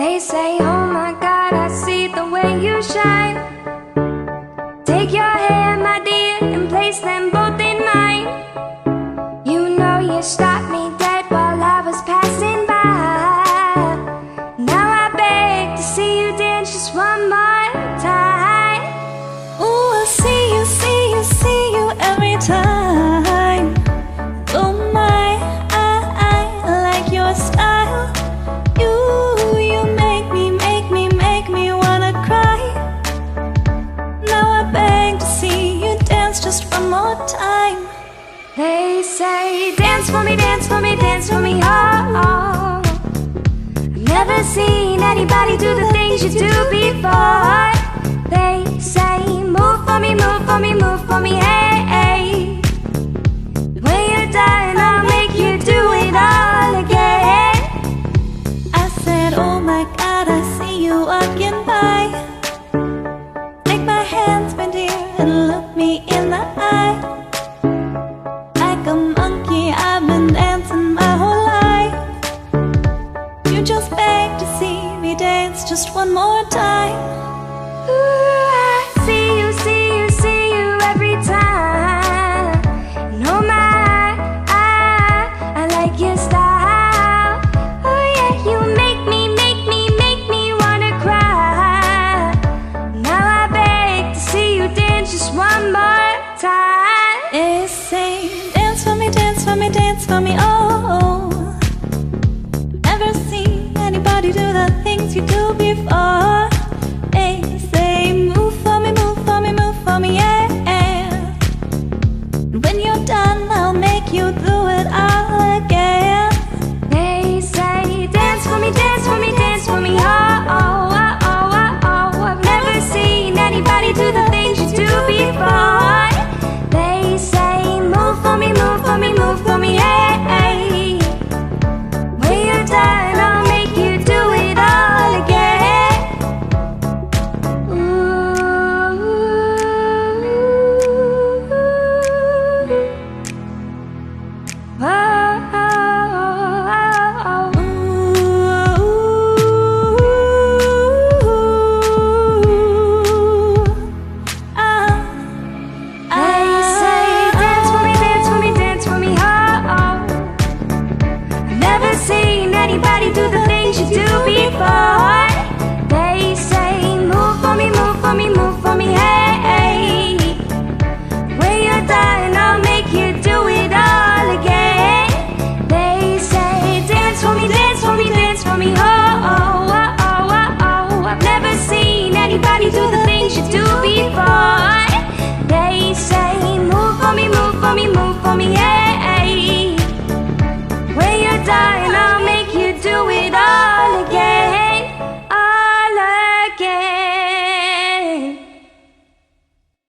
They say, oh my God, I see the way you shine. Take your hand, my dear, and place them both in mine. You know you stopped me dead while I was passing by. Now I beg to see you dance just one more time. Ooh, I see you, see you, see you every time. Oh my, I like your style. You make me wanna cry. Now I beg to see you dance just one more time. They say, dance for me, dance for me, dance for me, oh, oh. I've never seen anybody do the things you do before. They say, move for me, move for me, move for me, hey, hey. When you're done, I'll make you do it all again. I said, oh my God, I see you walking by. Take my hands, my dear, and look me in the eye. Like a monkey, I've been dancing my whole life. You just beg to see me dance just one more time. Ooh, I see you, see you, see you every time. And oh my, I like your style. Oh yeah, you make me wanna cry. Now I beg to see you dance just one more time. They say, dance for me, dance for me, dance for me, oh. Never seen anybody do the things you do before. They say, move for me, move for me, move for me, yeah. And when you're done, I'll make you do it all again. They say, dance for me, dance for me, dance for me, oh, oh, oh, oh, oh. I've never seen anybody do the things you do before. They say, move for me, move for me, move for me, hey, hey. When you're done, I'll make you do it all again. Ooh. Oh, oh, oh, oh. They say, dance for me, dance for me, dance for me, oh, oh. I've never seen anybody do the things you do before. They say, move for me, move for me, move for me, hey, hey. When you're done, I'll make you do it all again. They say, dance for me, dance for me, dance for me, oh.